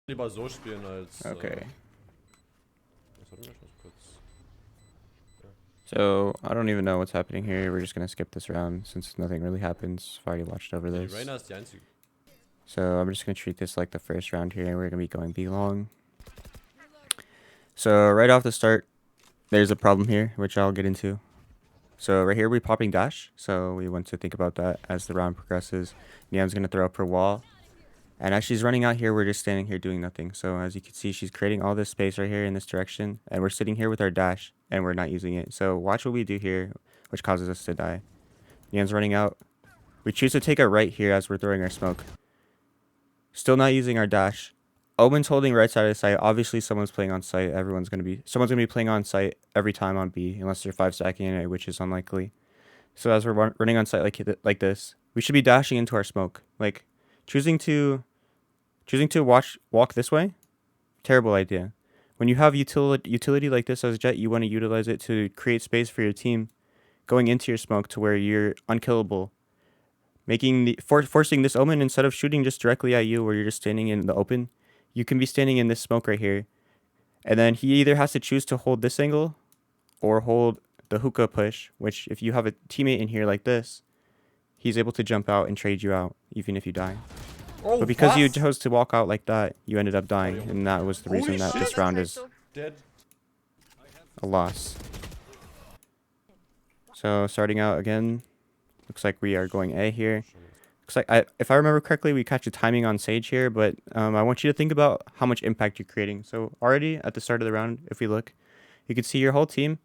Lieber so spielen als. Okay. Was hatten wir schon kurz? So, I don't even know what's happening here. We're just gonna skip this round since nothing really happens. I've already watched over Die this. Reyna ist die einzige. So, I'm just gonna treat this like the first round here. We're gonna be going B long. So, right off the start, there's a problem here, which I'll get into. So, right here, we're popping dash. So, we want to think about that as the round progresses. Neon's gonna throw up her wall. And as she's running out here, we're just standing here doing nothing. So as you can see, she's creating all this space right here in this direction. And we're sitting here with our dash, and we're not using it. So watch what we do here, which causes us to die. Neon's running out. We choose to take a right here as we're throwing our smoke. Still not using our dash. Omen's holding right side of the site. Obviously, someone's playing on site. Someone's gonna be playing on site every time on B, unless they're 5-stacking it, which is unlikely. So as we're running on site like this, we should be dashing into our smoke. Like choosing to walk this way, terrible idea. When you have utility like this as Jett, you want to utilize it to create space for your team going into your smoke to where you're unkillable. Forcing this Omen, instead of shooting just directly at you where you're just standing in the open, you can be standing in this smoke right here. And then he either has to choose to hold this angle or hold the hookah push, which if you have a teammate in here like this, he's able to jump out and trade you out even if you die. Oh, But because you was? chose to walk out like that, you ended up dying, and that was the reason that this round is Dead. a loss. So starting out again, looks like we are going A here. Looks like, if I remember correctly, we catch a timing on Sage here, but I want you to think about how much impact you're creating. So already at the start of the round, if we look, you can see your whole team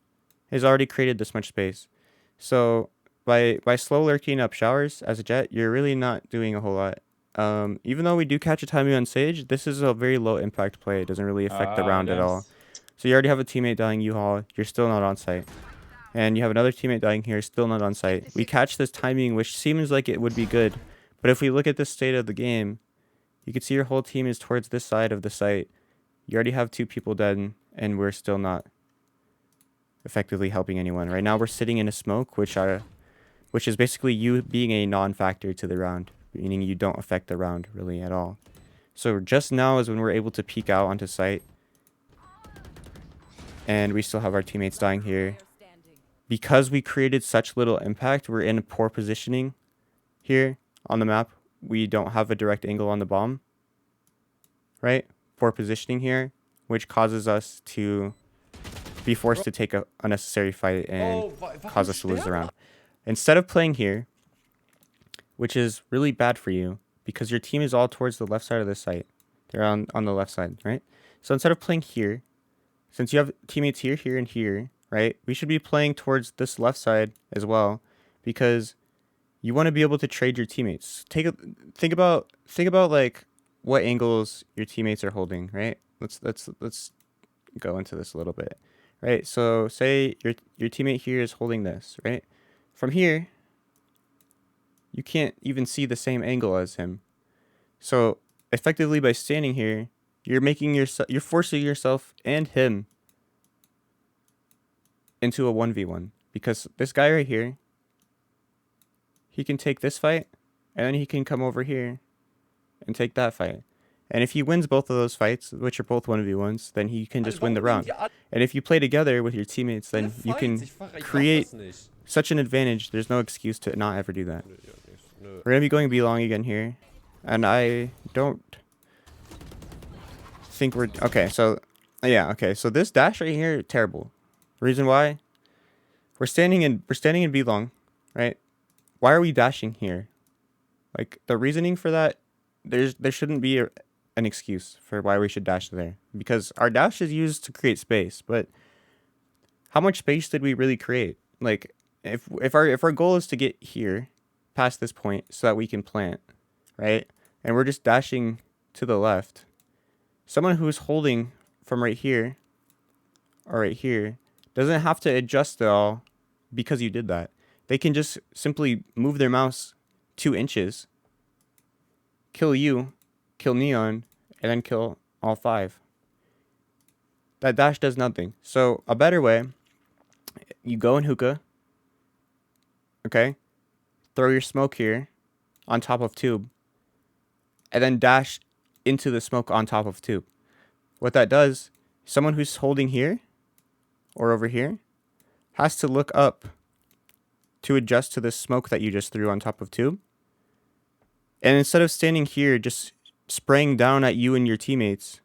has already created this much space. So by slow lurking up showers as a Jett, you're really not doing a whole lot. Even though we do catch a timing on Sage, this is a very low impact play. It doesn't really affect the round at all. So you already have a teammate dying U-Haul. You're still not on site. And you have another teammate dying here, still not on site. We catch this timing, which seems like it would be good. But if we look at the state of the game, you can see your whole team is towards this side of the site. You already have 2 people dead, and we're still not effectively helping anyone. Right now we're sitting in a smoke, which is basically you being a non-factor to the round, meaning you don't affect the round really at all. So just now is when we're able to peek out onto site. And we still have our teammates dying here. Because we created such little impact, we're in poor positioning here on the map. We don't have a direct angle on the bomb. Right? Poor positioning here, which causes us to be forced to take a unnecessary fight and cause us to lose the round. Instead of playing here, which is really bad for you because your team is all towards the left side of the site. They're on the left side, right? So instead of playing here, since you have teammates here, here, and here, right? We should be playing towards this left side as well because you want to be able to trade your teammates. Think about like what angles your teammates are holding, right? Let's go into this a little bit. Right? So say your teammate here is holding this, right? From here, you can't even see the same angle as him. So effectively by standing here, you're forcing yourself and him into a 1v1 because this guy right here, he can take this fight and then he can come over here and take that fight. And if he wins both of those fights, which are both 1v1s, then he can just win the round. And if you play together with your teammates, then you can create such an advantage. There's no excuse to not ever do that. We're going to be going B long again here. And I don't think we're... Okay, so... Yeah, okay. So this dash right here, terrible. Reason why? We're standing in B long, right? Why are we dashing here? Like, the reasoning for that, there shouldn't be an excuse for why we should dash there. Because our dash is used to create space, but how much space did we really create? Like, if our goal is to get here, past this point, so that we can plant, right? And we're just dashing to the left. Someone who's holding from right here, or right here, doesn't have to adjust at all because you did that. They can just simply move their mouse 2 inches, kill you, kill Neon, and then kill all 5. That dash does nothing. So a better way, you go in hookah, okay? Throw your smoke here on top of tube, and then dash into the smoke on top of tube. What that does, someone who's holding here or over here has to look up to adjust to the smoke that you just threw on top of tube. And instead of standing here just spraying down at you and your teammates,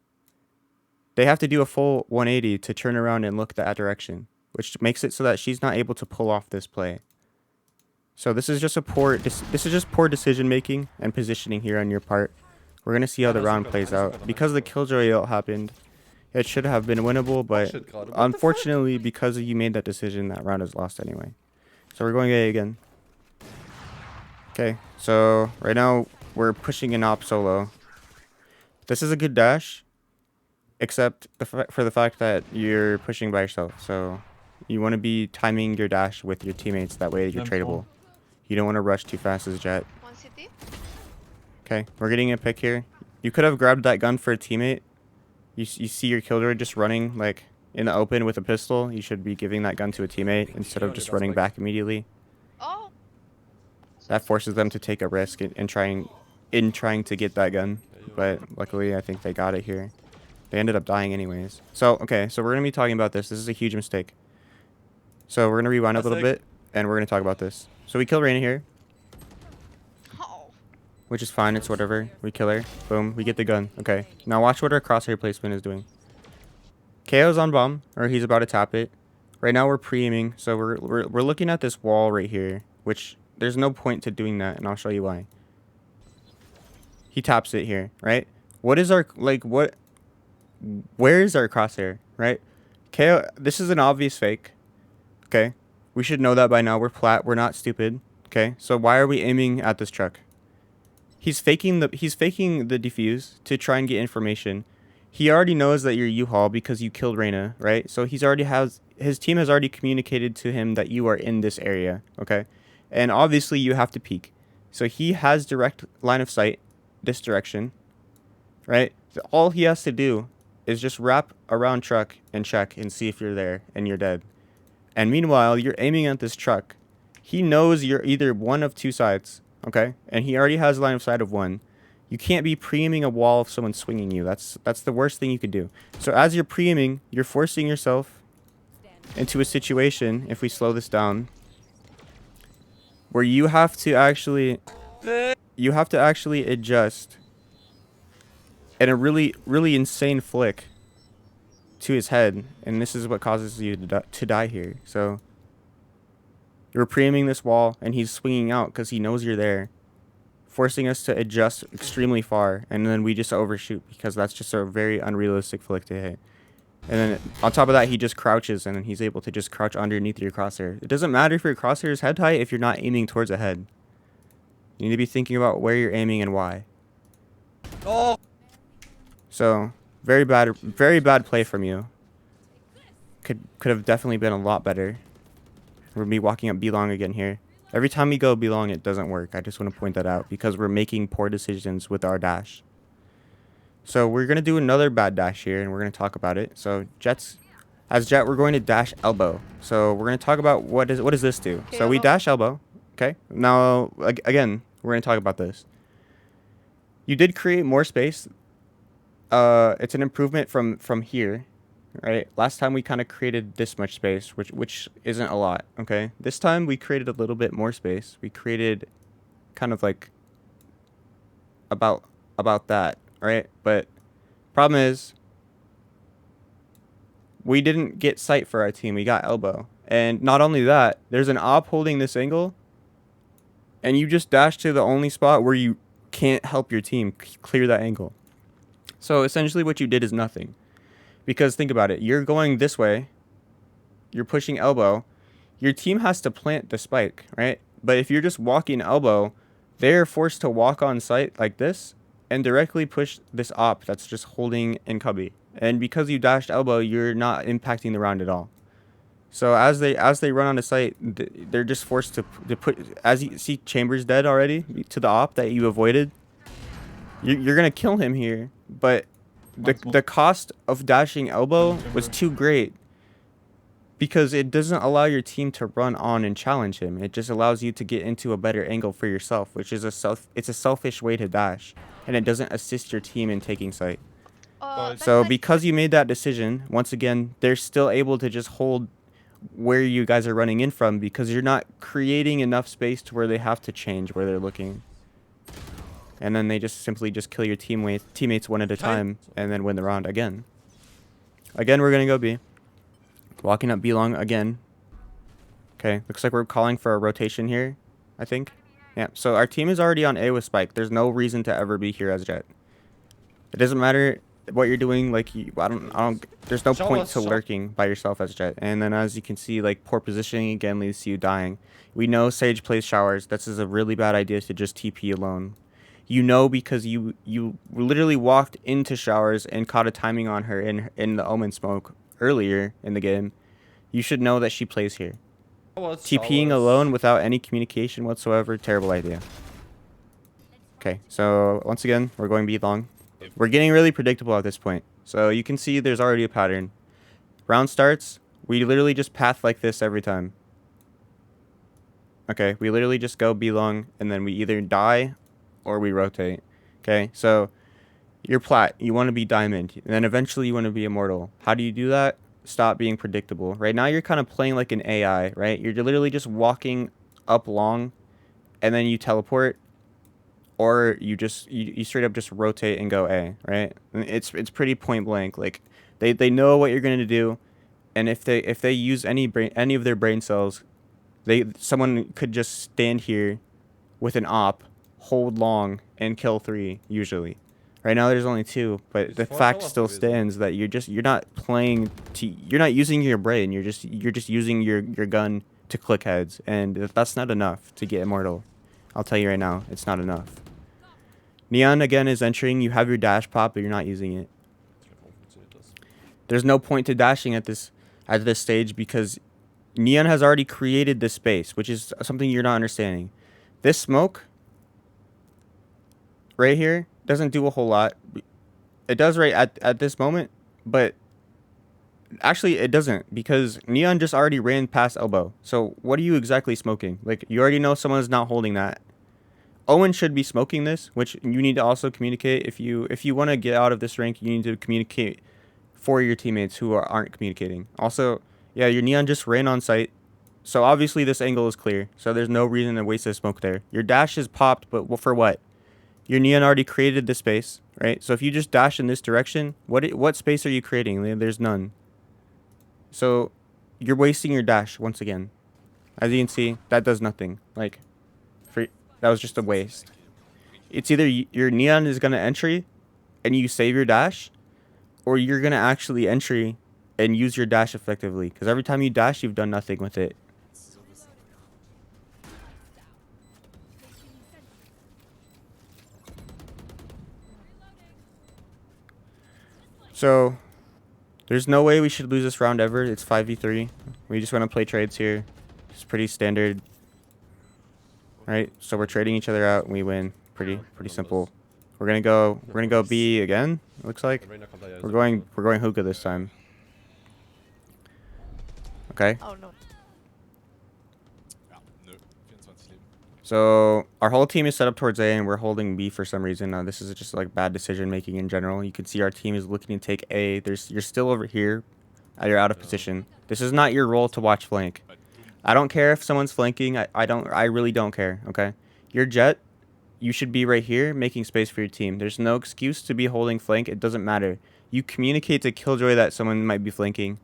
they have to do a full 180 to turn around and look that direction, which makes it so that she's not able to pull off this play. So this is just poor decision making and positioning here on your part. We're gonna see how the round plays out. Because the killjoy ult happened, it should have been winnable, but unfortunately, because you made that decision, that round is lost anyway. So we're going A again. Okay, so right now we're pushing an op solo. This is a good dash, except for the fact that you're pushing by yourself. So you want to be timing your dash with your teammates. That way you're tradable. You don't want to rush too fast as Jett. Okay, we're getting a pick here. You could have grabbed that gun for a teammate. You see your killjoy just running like in the open with a pistol. You should be giving that gun to a teammate instead of just running back immediately. Oh. That forces them to take a risk in trying to get that gun. But luckily, I think they got it here. They ended up dying anyways. So, okay, so we're going to be talking about this. This is a huge mistake. So we're going to rewind a little bit, and we're going to talk about this. So we kill Reyna here. Which is fine, it's whatever. We kill her. Boom, we get the gun. Okay, now watch what our crosshair placement is doing. KO's on bomb, or he's about to tap it. Right now we're pre-aiming, so we're looking at this wall right here, which there's no point to doing that, and I'll show you why. He taps it here, right? What is our, where is our crosshair, right? KO, this is an obvious fake, okay? We should know that by now. We're plat, we're not stupid, okay? So why are we aiming at this truck? He's faking the defuse to try and get information. He already knows that you're U-Haul because you killed Reyna, right? So his team has already communicated to him that you are in this area, okay? And obviously you have to peek. So he has direct line of sight this direction, right? So all he has to do is just wrap around truck and check and see if you're there and you're dead. And meanwhile, you're aiming at this truck. He knows you're either one of two sides. Okay, and he already has line of sight of one. You can't be pre-aiming a wall if someone's swinging you. That's the worst thing you could do. So as you're pre-aiming, you're forcing yourself into a situation, if we slow this down, where you have to actually adjust in a really insane flick to his head, and this is what causes you to die here. So you're pre-aiming this wall, and he's swinging out because he knows you're there, forcing us to adjust extremely far, and then we just overshoot because that's just a very unrealistic flick to hit. And then on top of that, he just crouches, and then he's able to just crouch underneath your crosshair. It doesn't matter if your crosshair is head height if you're not aiming towards a head. You need to be thinking about where you're aiming and why. Oh. So very bad play from you. Could have definitely been a lot better. We're me walking up B-long again here. Every time we go B-long, it doesn't work. I just want to point that out because we're making poor decisions with our dash. So we're going to do another bad dash here, and we're going to talk about it. So as Jett, we're going to dash elbow. So we're going to talk about what does this do? Okay, so we dash elbow. Okay. Now, again, we're going to talk about this. You did create more space. It's an improvement from here. Right, last time we kind of created this much space, which isn't a lot. Okay, this time we created a little bit more space. We created kind of like about that, right? But problem is we didn't get sight for our team. We got elbow, and not only that, there's an op holding this angle, and you just dash to the only spot where you can't help your team clear that angle. So essentially, what you did is nothing. Because think about it, you're going this way, you're pushing elbow, your team has to plant the spike, right? But if you're just walking elbow, they're forced to walk on site like this and directly push this op that's just holding in cubby. And because you dashed elbow, you're not impacting the round at all. So as they run on the site, they're just forced to put, as you see Chambers dead already to the op that you avoided, you're going to kill him here, but the cost of dashing elbow was too great Because it doesn't allow your team to run on and challenge him. It just allows you to get into a better angle for yourself, which is it's a selfish way to dash, and it doesn't assist your team in taking sight. So because you made that decision, once again, they're still able to just hold where you guys are running in from because you're not creating enough space to where they have to change where they're looking. And then they just simply just kill your teammates one at a time and then win the round again. Again, we're going to go B. Walking up B long again. Okay, looks like we're calling for a rotation here, I think. Yeah, so our team is already on A with Spike. There's no reason to ever be here as Jett. It doesn't matter what you're doing. Like, I don't. There's no point to lurking by yourself as Jett. And then as you can see, like, poor positioning again leads to you dying. We know Sage plays showers. This is a really bad idea to just TP alone. You know, because you literally walked into showers and caught a timing on her in the Omen smoke earlier in the game. You should know that she plays here. TPing alone without any communication whatsoever, terrible idea. Okay, so once again, we're going B long. We're getting really predictable at this point. So you can see there's already a pattern. Round starts, we literally just path like this every time. Okay, we literally just go B long, and then we either die or we rotate. Okay, so you're plat, you want to be diamond, and then eventually you want to be immortal. How do you do that? Stop being predictable. Right now you're kind of playing like an AI, right? You're literally just walking up long, and then you teleport, or you straight up just rotate and go A, right? And it's pretty point blank. Like they know what you're going to do, and if they use any of their brain cells, someone could just stand here with an op, hold long, and kill 3 usually. Right now there's only 2, but the fact still stands that you're not playing you're not using your brain. You're just using your gun to click heads, and that's not enough to get immortal. I'll tell you right now, it's not enough. Neon again is entering. You have your dash pop, but you're not using it. There's no point to dashing at this stage because Neon has already created this space, which is something you're not understanding. This smoke right here doesn't do a whole lot. It does right at this moment, but actually it doesn't because Neon just already ran past elbow. So what are you exactly smoking? Like, you already know someone's not holding that. Owen should be smoking this, which you need to also communicate. If you want to get out of this rank, you need to communicate for your teammates who aren't communicating. Also, yeah, your Neon just ran on site, so obviously this angle is clear. So there's no reason to waste a smoke there. Your dash is popped, but for what? Your Neon already created the space, right? So if you just dash in this direction, what space are you creating? There's none. So you're wasting your dash once again. As you can see, that does nothing. Like, that was just a waste. It's either your Neon is going to entry and you save your dash, or you're going to actually entry and use your dash effectively. Because every time you dash, you've done nothing with it. So, there's no way we should lose this round ever. It's 5v3. We just want to play trades here. It's pretty standard. Right, so we're trading each other out and we win. Pretty simple. We're gonna go B again. It looks like we're going hookah this time. Okay. Oh no. So our whole team is set up towards A and we're holding B for some reason. This is just like bad decision making in general. You can see our team is looking to take A. You're still over here. You're out of position. This is not your role to watch flank. I don't care if someone's flanking. I really don't care, okay? You're Jett. You should be right here making space for your team. There's no excuse to be holding flank. It doesn't matter. You communicate to Killjoy that someone might be flanking,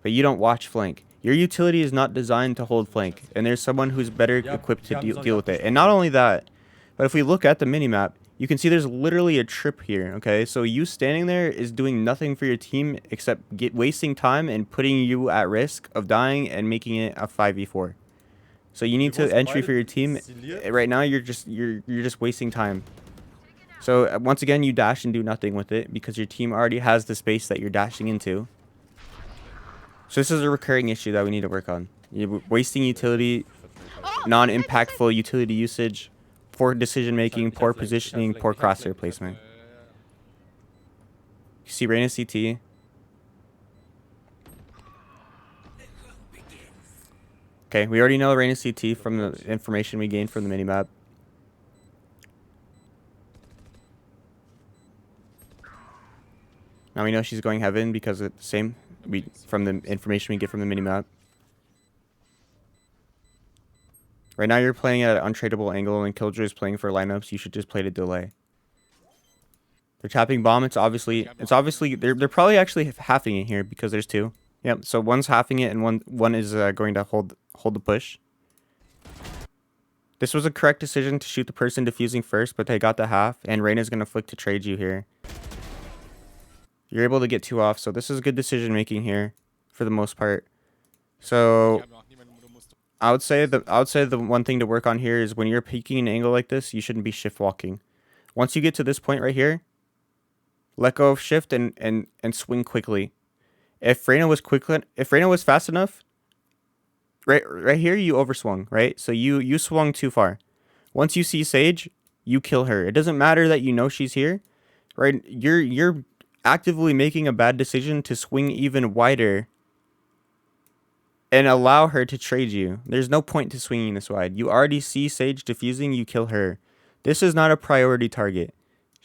but you don't watch flank. Your utility is not designed to hold flank, and there's someone who's better equipped to deal with it. And not only that, but if we look at the minimap, you can see there's literally a trip here, okay? So you standing there is doing nothing for your team except wasting time and putting you at risk of dying and making it a 5v4. So you need to entry for your team. Right now you're just wasting time. So once again, you dash and do nothing with it because your team already has the space that you're dashing into. So this is a recurring issue that we need to work on. You're wasting utility, non-impactful utility usage, poor decision making, poor positioning, poor crosshair placement. You see Reyna CT. Okay, we already know Reyna's CT from the information we gained from the minimap. Now we know she's going heaven because it's the same from the information we get from the minimap. Right now you're playing at an untradeable angle and Killjoy is playing for lineups. You should just play to delay. They're tapping bomb. It's obviously they're probably actually halving it here because there's two. Yep. So one's halving it and one is going to hold the push. This was a correct decision to shoot the person defusing first, but they got the half, and Reyna's going to flick to trade you here. You're able to get two off, so this is good decision making here for the most part. So I would say the one thing to work on here is when you're peeking an angle like this, you shouldn't be shift walking. Once you get to this point right here, let go of shift and swing quickly. If Reyna was fast enough, right here you overswung, right? So you swung too far. Once you see Sage, you kill her. It doesn't matter that you know she's here, right? You're actively making a bad decision to swing even wider and allow her to trade you. There's no point to swinging this wide. You already see Sage diffusing, you kill her. This is not a priority target.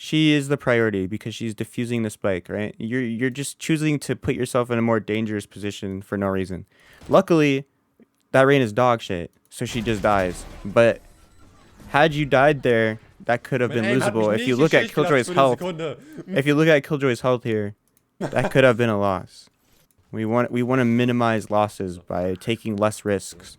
She is the priority because she's diffusing the spike, right? You're just choosing to put yourself in a more dangerous position for no reason. Luckily, that Rain is dog shit, so she just dies. But had you died there, that could have been losable. If you look at Killjoy's health here, that could have been a loss. We want to minimize losses by taking less risks.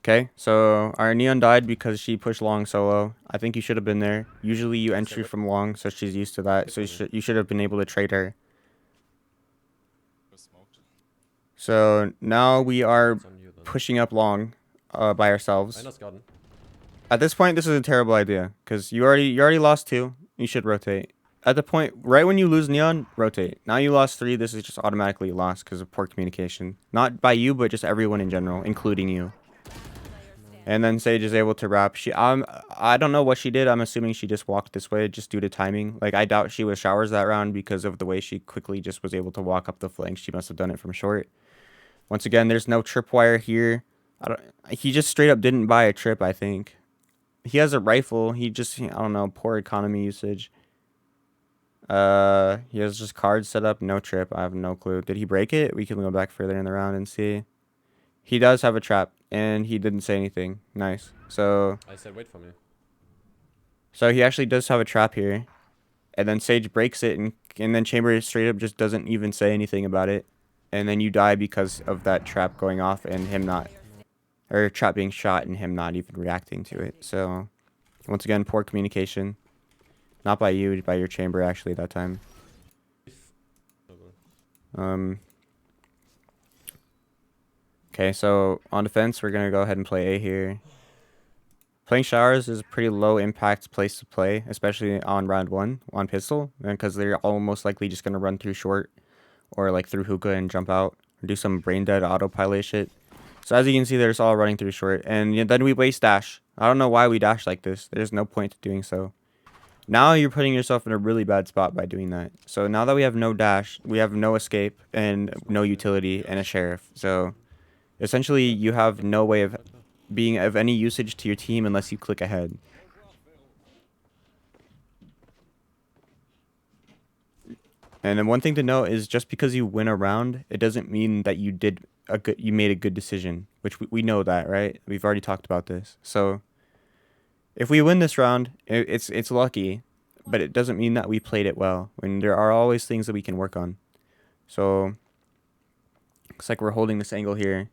Okay, so our Neon died because she pushed long solo. I think you should have been there. Usually you entry from long, so she's used to that. So you should have been able to trade her. So now we are pushing up long by ourselves. At this point, this is a terrible idea because you already lost two. You should rotate. At the point right when you lose Neon, rotate. Now you lost three. This is just automatically lost because of poor communication. Not by you, but just everyone in general, including you. And then Sage is able to wrap. I don't know what she did. I'm assuming she just walked this way just due to timing. Like, I doubt she was showers that round because of the way she quickly just was able to walk up the flank. She must have done it from short. Once again, there's no tripwire here. He just straight up didn't buy a trip, I think. He has a rifle. I don't know, poor economy usage. He has just cards set up, no trip. I have no clue. Did he break it? We can go back further in the round and see. He does have a trap, and he didn't say anything. Nice. So I said wait for me. So he actually does have a trap here. And then Sage breaks it, and then Chamber straight up just doesn't even say anything about it. And then you die because of that trap going off and him not, or trap being shot and him not even reacting to it. So once again, poor communication. Not by you, by your Chamber actually that time. Okay, so on defense, we're going to go ahead and play A here. Playing showers is a pretty low impact place to play, especially on round one on pistol, because they're almost likely just going to run through short or like through hookah and jump out or do some brain dead autopilot shit. So as you can see, they're just all running through short, and then we waste dash. I don't know why we dash like this. There's no point to doing so. Now you're putting yourself in a really bad spot by doing that. So now that we have no dash, we have no escape and no utility and a sheriff. So essentially you have no way of being of any usage to your team unless you click ahead. And then one thing to note is just because you win a round, it doesn't mean that you made a good decision, which we know that, right? We've already talked about this. So if we win this round, it's lucky, but it doesn't mean that we played it well. When there are always things that we can work on. So looks like we're holding this angle here.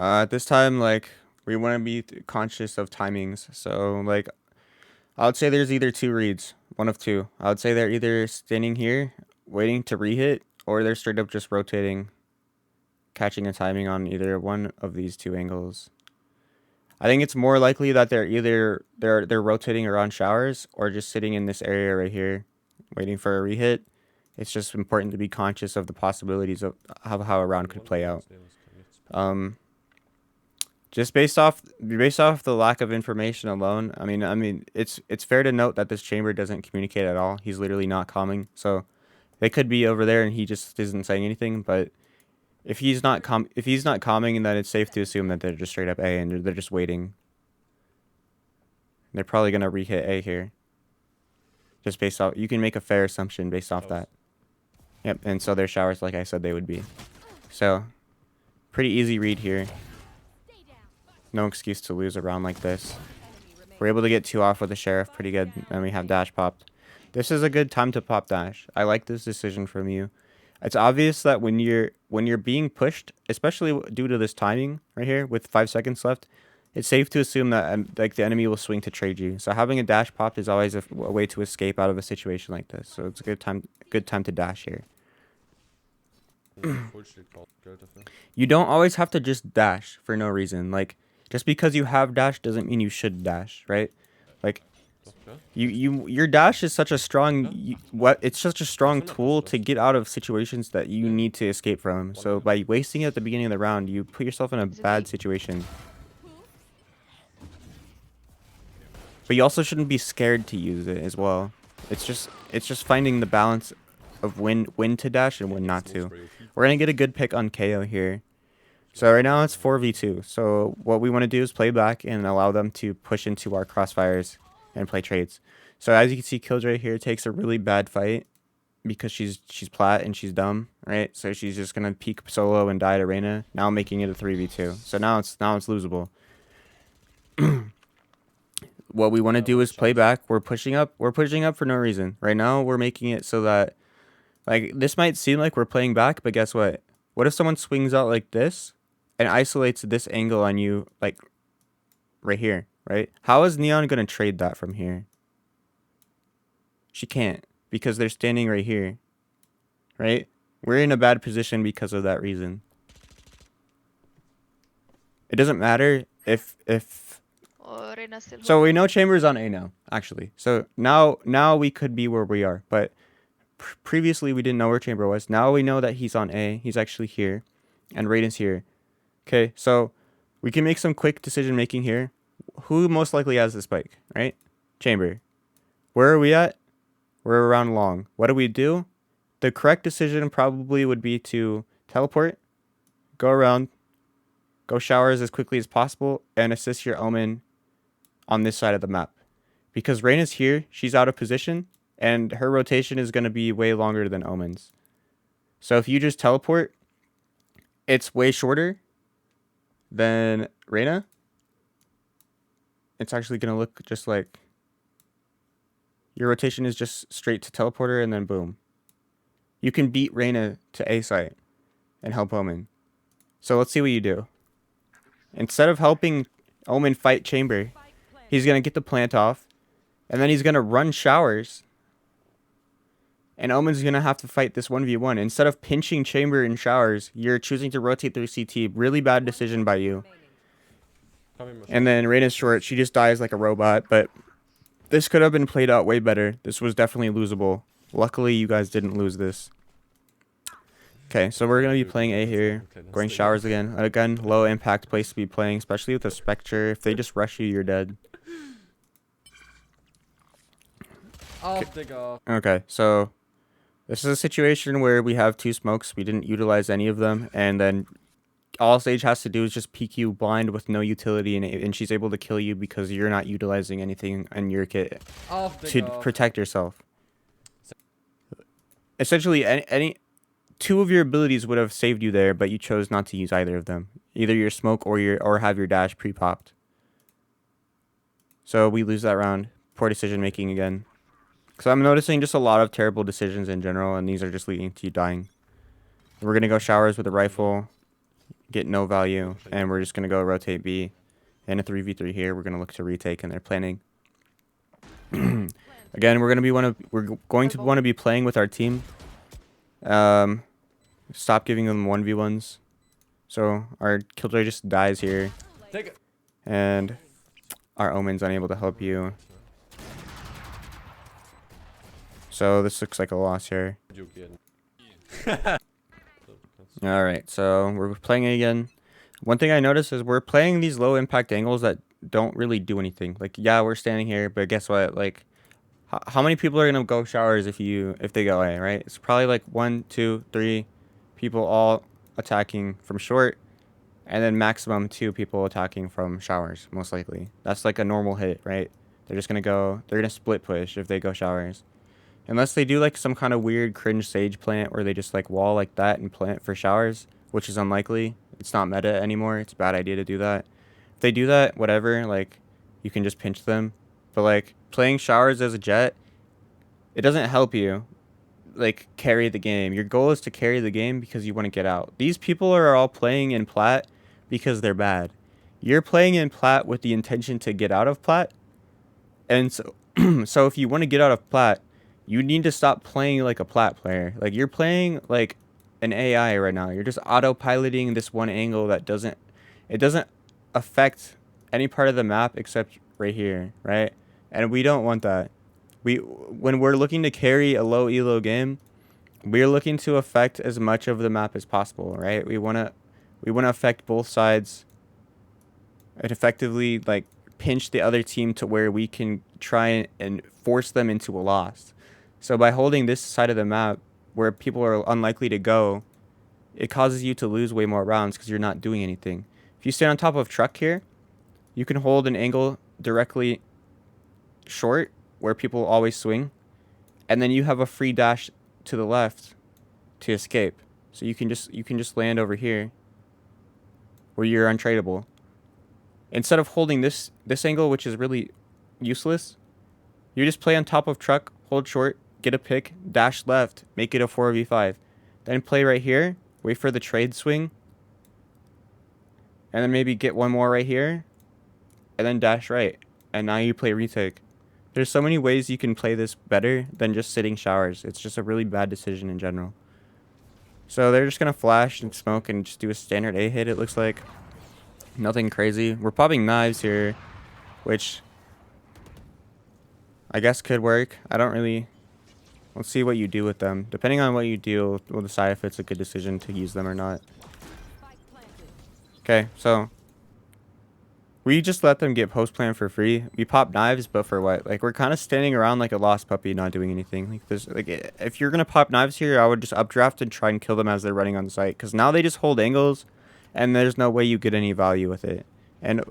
At this time, like, we want to be conscious of timings. So, like, I would say there's either two reads. One of two. I would say they're either standing here, waiting to re-hit, or they're straight up just rotating, catching a timing on either one of these two angles. I think it's more likely that they're either they're rotating around showers or just sitting in this area right here, waiting for a re-hit. It's just important to be conscious of the possibilities of how a round could play out. Just based off the lack of information alone, I mean, it's fair to note that this chamber doesn't communicate at all. He's literally not calming. So they could be over there and he just isn't saying anything. But if he's not calming, then it's safe to assume that they're just straight up A and they're just waiting. They're probably gonna re-hit A here. Just based off, you can make a fair assumption based off that. Yep, and so their showers, like I said, they would be. So pretty easy read here. No excuse to lose a round like this. We're able to get 2 off with the sheriff pretty good, and we have dash popped. This is a good time to pop dash. I like this decision from you. It's obvious that when you're being pushed, especially due to this timing right here with 5 seconds left, it's safe to assume that like the enemy will swing to trade you. So having a dash popped is always a way to escape out of a situation like this. So it's a good time to dash here. You don't always have to just dash for no reason. Like, just because you have dash doesn't mean you should dash, right? Like, your dash is such a strong it's such a strong tool to get out of situations that you need to escape from. So by wasting it at the beginning of the round, you put yourself in a bad situation. But you also shouldn't be scared to use it as well. It's just finding the balance of when to dash and when not to. We're gonna get a good pick on KO here. So right now it's 4v2. So what we want to do is play back and allow them to push into our crossfires and play trades. So as you can see, Killjoy here takes a really bad fight because she's plat and she's dumb, right? So she's just gonna peek solo and die to Reyna, now making it a 3v2. So now it's losable. What we want to do is play back. We're pushing up for no reason. Right now we're making it so that, like, this might seem like we're playing back, but guess what? What if someone swings out like this and isolates this angle on you, like right here, right? How is Neon going to trade that from here? She can't, because they're standing right here, right? We're in a bad position because of that reason. It doesn't matter if so we know Chamber's on A now, actually. So now we could be where we are, but previously we didn't know where Chamber was. Now we know that he's on A. He's actually here, and Raiden's here. Okay, so we can make some quick decision making here. Who most likely has the spike, right? Chamber. Where are we at? We're around long. What do? The correct decision probably would be to teleport, go around, go showers as quickly as possible, and assist your Omen on this side of the map. Because Reyna's here, she's out of position, and her rotation is going to be way longer than Omen's. So if you just teleport, it's way shorter than Reyna. It's actually going to look just like your rotation is just straight to teleporter and then boom. You can beat Reyna to A site and help Omen. So let's see what you do. Instead of helping Omen fight Chamber, he's going to get the plant off, and then he's going to run showers. And Omen's going to have to fight this 1v1. Instead of pinching Chamber in showers, you're choosing to rotate through CT. Really bad decision by you. And then Reyna's short. She just dies like a robot. But this could have been played out way better. This was definitely losable. Luckily, you guys didn't lose this. Okay, so we're going to be playing A here. Going showers again. Again, low impact place to be playing, especially with a Spectre. If they just rush you, you're dead. Okay, so this is a situation where we have 2 smokes. We didn't utilize any of them. And then all Sage has to do is just peek you blind with no utility. And she's able to kill you because you're not utilizing anything in your kit to protect yourself. Essentially, any 2 of your abilities would have saved you there, but you chose not to use either of them. Either your smoke or have your dash pre-popped. So we lose that round. Poor decision making again. So I'm noticing just a lot of terrible decisions in general, and these are just leading to you dying. We're going to go showers with a rifle, get no value, and we're just going to go rotate B. And a 3v3 here, we're going to look to retake, and they're planning. Again, we're going to want to be playing with our team. Stop giving them 1v1s. So our Killjoy just dies here. And our Omen's unable to help you. So this looks like a loss here. Alright, so we're playing it again. One thing I noticed is we're playing these low impact angles that don't really do anything. Like, yeah, we're standing here, but guess what? Like, how many people are gonna go showers if they go A, right? It's probably like 1, 2, 3 people all attacking from short, and then maximum 2 people attacking from showers, most likely. That's like a normal hit, right? They're gonna split push if they go showers. Unless they do like some kind of weird cringe sage plant where they just like wall like that and plant for showers, which is unlikely. It's not meta anymore. It's a bad idea to do that. If they do that, whatever, like you can just pinch them. But like playing showers as a Jett, it doesn't help you like carry the game. Your goal is to carry the game because you want to get out. These people are all playing in plat because they're bad. You're playing in plat with the intention to get out of plat. And so so if you want to get out of plat, you need to stop playing like a plat player. Like you're playing like an AI right now. You're just autopiloting this one angle that doesn't affect any part of the map except right here, right? And we don't want that. When we're looking to carry a low elo game, we're looking to affect as much of the map as possible, right? We wanna affect both sides and effectively like pinch the other team to where we can try and force them into a loss. So by holding this side of the map where people are unlikely to go, it causes you to lose way more rounds because you're not doing anything. If you stand on top of truck here, you can hold an angle directly short where people always swing, and then you have a free dash to the left to escape. So you can just land over here where you're untradeable. Instead of holding this angle, which is really useless, you just play on top of truck, hold short, get a pick, dash left, make it a 4v5. Then play right here, wait for the trade swing, and then maybe get one more right here, and then dash right. And now you play retake. There's so many ways you can play this better than just sitting showers. It's just a really bad decision in general. So they're just going to flash and smoke and just do a standard A hit, it looks like. Nothing crazy. We're popping knives here, which I guess could work. I don't really... Let's see what you do with them. Depending on what you do, we'll decide if it's a good decision to use them or not. Okay, so we just let them get post plan for free. We pop knives, but for what? Like, we're kind of standing around like a lost puppy, not doing anything. Like, there's like, if you're gonna pop knives here, I would just updraft and try and kill them as they're running on the site, because now they just hold angles, and there's no way you get any value with it. And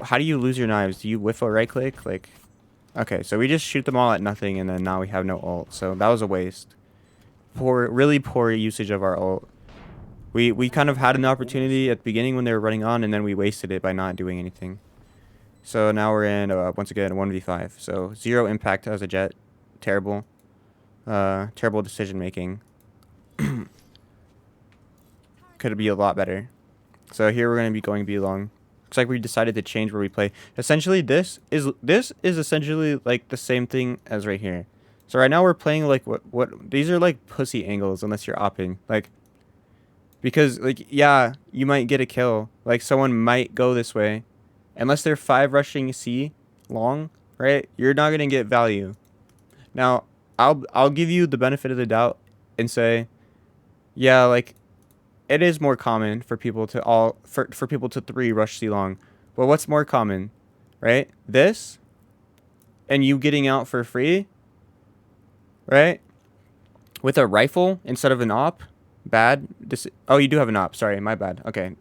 how do you lose your knives? Do you whiff a right click? Like, okay, so we just shoot them all at nothing, and then now we have no ult. So that was a waste. Really poor usage of our ult. We kind of had an opportunity at the beginning when they were running on, and then we wasted it by not doing anything. So now we're in, once again, 1v5. So 0 impact as a Jett. Terrible. Terrible decision making. Could be a lot better. So here we're going to be going B long. Looks like we decided to change where we play. Essentially, this is essentially like the same thing as right here. So right now we're playing like what these are like pussy angles unless you're opping. Like, because like, yeah, you might get a kill. Like someone might go this way. Unless they're 5 rushing C long, right? You're not going to get value. Now, I'll give you the benefit of the doubt and say, yeah, like it is more common for people to for people to 3 rush C long. But what's more common, right? This and you getting out for free, right? With a rifle instead of an op. Bad. Oh, you do have an op. Sorry, my bad. Okay.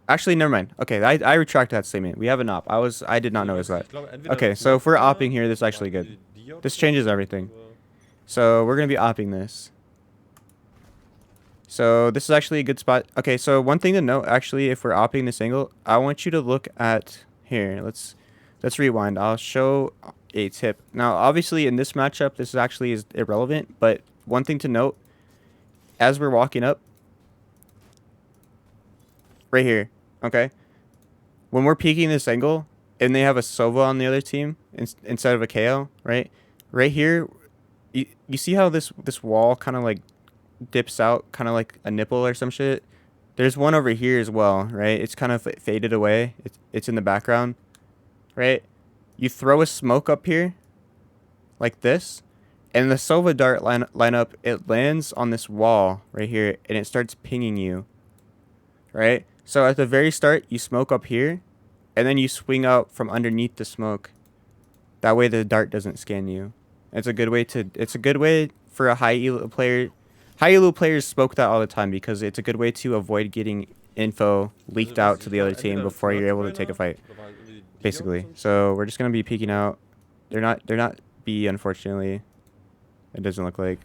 Actually, never mind. Okay, I retract that statement. We have an op. I did not notice that. Okay, so if we're opping here, this is actually good. This changes everything. So we're going to be opping this. So this is actually a good spot. Okay, so one thing to note, actually, if we're opping this angle, I want you to look at here. Let's rewind. I'll show a tip. Now, obviously, in this matchup, this actually is irrelevant. But one thing to note, as we're walking up, right here, okay? When we're peeking this angle, and they have a Sova on the other team instead of a KO, right? Right here, you see how this wall kind of like dips out, kind of like a nipple or some shit? There's one over here as well, right? It's kind of faded away. It's in the background, right? You throw a smoke up here, like this, and the Sova dart lineup, it lands on this wall right here, and it starts pinging you, right? So at the very start, you smoke up here, and then you swing out from underneath the smoke. That way the dart doesn't scan you. It's a good way for a high elo player. High elo players smoke that all the time because it's a good way to avoid getting info leaked out to the other team before you're able to take a fight. Basically. So we're just gonna be peeking out. They're not B, unfortunately. It doesn't look like.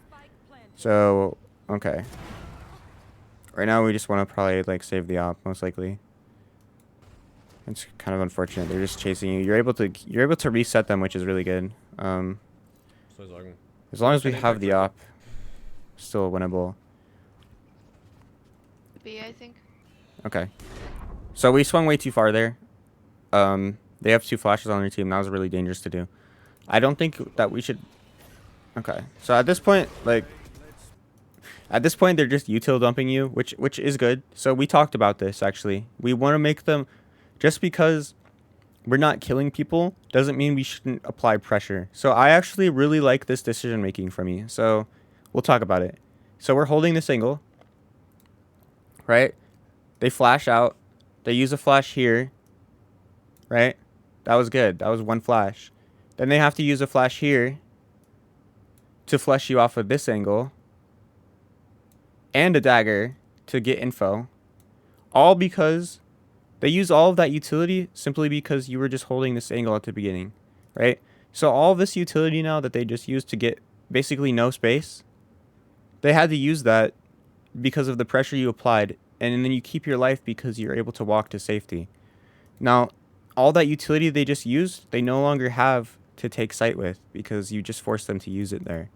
So okay. Right now we just want to probably like save the op most likely. It's kind of unfortunate. They're just chasing you. You're able to reset them, which is really good. As long as we have the op, still winnable. B, I think. Okay. So we swung way too far there. They have 2 flashes on their team. That was really dangerous to do. I don't think that we should. Okay. So at this point, like, they're just util dumping you, which is good. So we talked about this actually. We want to make them, just because we're not killing people doesn't mean we shouldn't apply pressure. So I actually really like this decision making from you. So we'll talk about it. So we're holding this angle, right? They flash out. They use a flash here, right? That was good. That was 1 flash. Then they have to use a flash here to flush you off of this angle, and a dagger to get info. All because they use all of that utility simply because you were just holding this angle at the beginning, right? So all of this utility now that they just used to get basically no space, they had to use that because of the pressure you applied, and then you keep your life because you're able to walk to safety. Now, all that utility they just used, they no longer have to take sight with because you just forced them to use it there.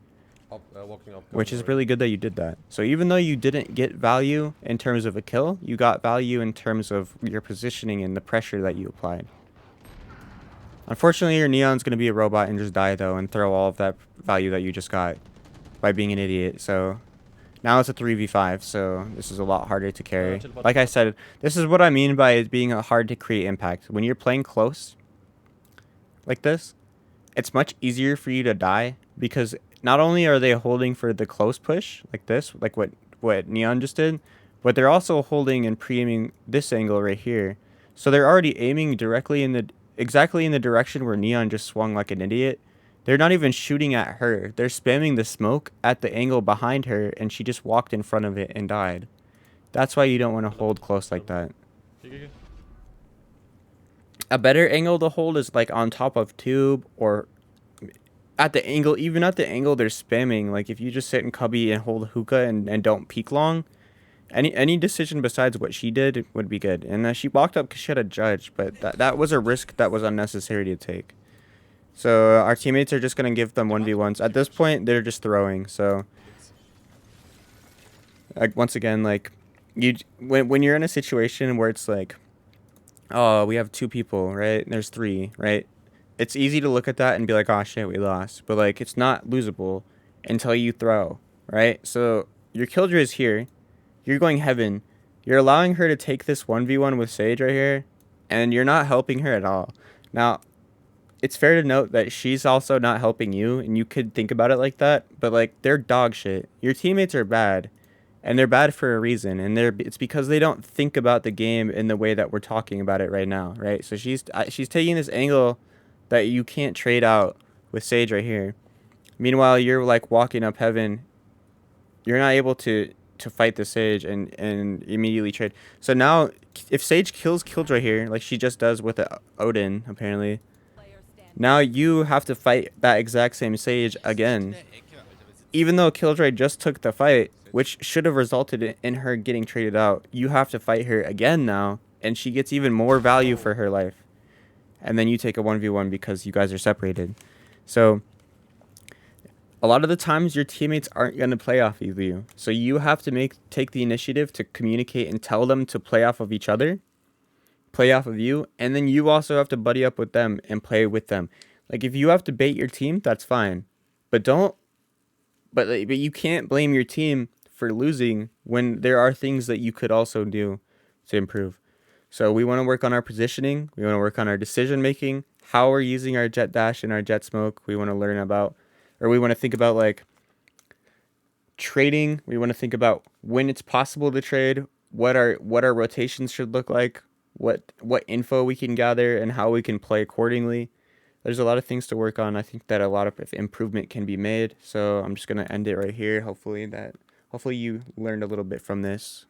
Walking up, which is really good that you did that. So even though you didn't get value in terms of a kill, you got value in terms of your positioning and the pressure that you applied. Unfortunately, your Neon's going to be a robot and just die, though, and throw all of that value that you just got by being an idiot. So now it's a 3v5, so this is a lot harder to carry. Like I said, this is what I mean by it being hard to create impact. When you're playing close like this, it's much easier for you to die because not only are they holding for the close push like this, like what Neon just did, but they're also holding and pre-aiming this angle right here. So they're already aiming directly exactly in the direction where Neon just swung like an idiot. They're not even shooting at her. They're spamming the smoke at the angle behind her, and she just walked in front of it and died. That's why you don't want to hold close like that. A better angle to hold is like on top of tube or at the angle. Even at the angle they're spamming, like if you just sit in cubby and hold hookah and don't peek long, any decision besides what she did would be good. And she walked up because she had a judge, but that was a risk that was unnecessary to take. So our teammates are just going to give them 1v1s. At this point, they're just throwing. So like once again, like when you're in a situation where it's like, oh, we have 2 people, right? And there's 3, right? It's easy to look at that and be like, oh shit, we lost. But like it's not losable until you throw, right? So your killjoy is here. You're going heaven. You're allowing her to take this 1v1 with Sage right here, and you're not helping her at all. Now, it's fair to note that she's also not helping you, and you could think about it like that, but like they're dog shit. Your teammates are bad, and they're bad for a reason, and it's because they don't think about the game in the way that we're talking about it right now, right? So she's taking this angle that you can't trade out with Sage right here. Meanwhile, you're like walking up heaven. You're not able to fight the Sage and immediately trade. So now, if Sage kills Killjoy here, like she just does with the Odin, apparently, now you have to fight that exact same Sage again. Even though Killjoy just took the fight, which should have resulted in her getting traded out, you have to fight her again now, and she gets even more value for her life. And then you take a 1v1 because you guys are separated. So a lot of the times your teammates aren't going to play off of you. So you have to take the initiative to communicate and tell them to play off of each other, play off of you, and then you also have to buddy up with them and play with them. Like if you have to bait your team, that's fine. But you can't blame your team for losing when there are things that you could also do to improve. So we want to work on our positioning. We want to work on our decision making, how we're using our Jett dash and our Jett smoke. We want to learn about, or we want to think about like trading. We want to think about when it's possible to trade what our rotations should look like, what info we can gather, and how we can play accordingly. There's a lot of things to work on. I think that a lot of improvement can be made. So I'm just gonna end it right here. Hopefully you learned a little bit from this.